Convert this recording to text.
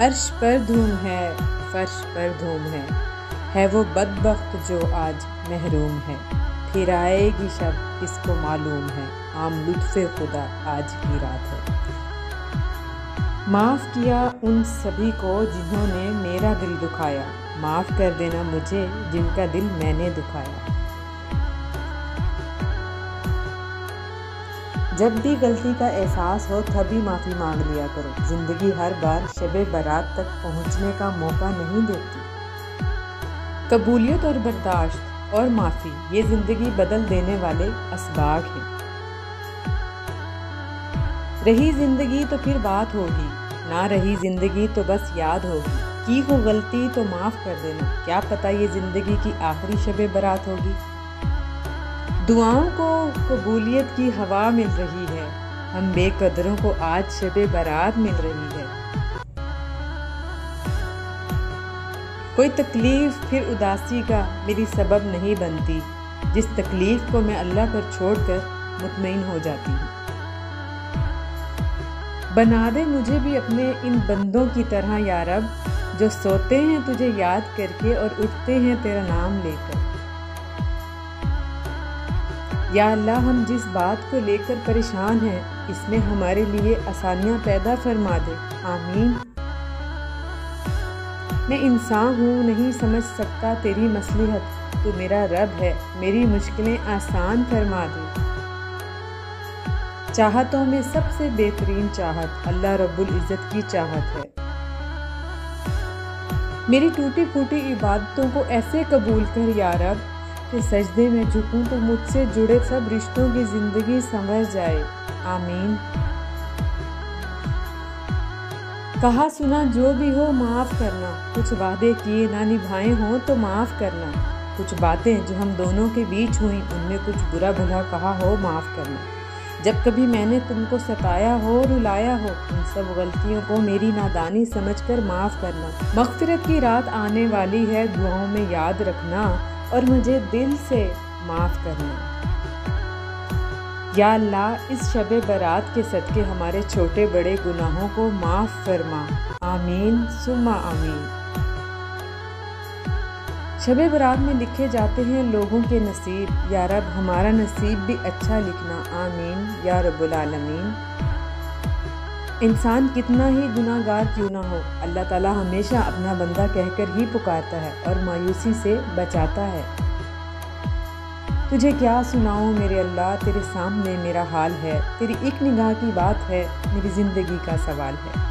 عرش پر دھوم ہے، فرش پر دھوم ہے وہ بدبخت جو آج محروم ہے، پھر آئے گی شب اس کو معلوم ہے، عام لطف خدا آج کی رات ہے۔ معاف کیا ان سبھی کو جنہوں نے میرا دل دکھایا، معاف کر دینا مجھے جن کا دل میں نے دکھایا۔ جب بھی غلطی کا احساس ہو تبھی معافی مانگ لیا کرو، زندگی ہر بار شب برات تک پہنچنے کا موقع نہیں دیتی۔ قبولیت اور برداشت اور معافی یہ زندگی بدل دینے والے اسباق ہیں۔ رہی زندگی تو پھر بات ہوگی، نہ رہی زندگی تو بس یاد ہوگی، کی ہو غلطی تو معاف کر دینا، کیا پتہ یہ زندگی کی آخری شب برات ہوگی۔ دعاؤں کو قبولیت کی ہوا مل رہی ہے، ہم بے قدروں کو آج شب برات مل رہی ہے۔ کوئی تکلیف پھر اداسی کا میری سبب نہیں بنتی، جس تکلیف کو میں اللہ پر چھوڑ کر مطمئن ہو جاتی ہوں۔ بنا دے مجھے بھی اپنے ان بندوں کی طرح یا رب، جو سوتے ہیں تجھے یاد کر کے اور اٹھتے ہیں تیرا نام لے کر۔ یا اللہ، ہم جس بات کو لے کر پریشان ہیں اس میں ہمارے لیے آسانیاں پیدا فرما دے، آمین۔ میں انسان ہوں، نہیں سمجھ سکتا تیری مصلحت، تو میرا رب ہے، میری مشکلیں آسان فرما دے۔ چاہتوں میں سب سے بہترین چاہت اللہ رب العزت کی چاہت ہے۔ میری ٹوٹی پھوٹی عبادتوں کو ایسے قبول کر یا رب کہ سجدے میں جھکوں تو مجھ سے جڑے سب رشتوں کی زندگی سنور جائے، آمین۔ کہا سنا جو بھی ہو معاف کرنا، کچھ وعدے کیے نہ نبھائے ہوں تو معاف کرنا، کچھ باتیں جو ہم دونوں کے بیچ ہوئیں ان میں کچھ برا بھلا کہا ہو معاف کرنا، جب کبھی میں نے تم کو ستایا ہو رلایا ہو ان سب غلطیوں کو میری نادانی سمجھ کر معاف کرنا۔ مغفرت کی رات آنے والی ہے، دعاؤں میں یاد رکھنا اور مجھے دل سے معاف کرنا۔ یا اللہ، اس شب برات کے صدقے ہمارے چھوٹے بڑے گناہوں کو معاف فرما، آمین ثم آمین۔ شب برات میں لکھے جاتے ہیں لوگوں کے نصیب، یا رب ہمارا نصیب بھی اچھا لکھنا، آمین یا رب العالمین۔ انسان کتنا ہی گناہ گار کیوں نہ ہو، اللہ تعالیٰ ہمیشہ اپنا بندہ کہہ کر ہی پکارتا ہے اور مایوسی سے بچاتا ہے۔ تجھے کیا سناؤں میرے اللہ، تیرے سامنے میرا حال ہے، تیری ایک نگاہ کی بات ہے، میری زندگی کا سوال ہے۔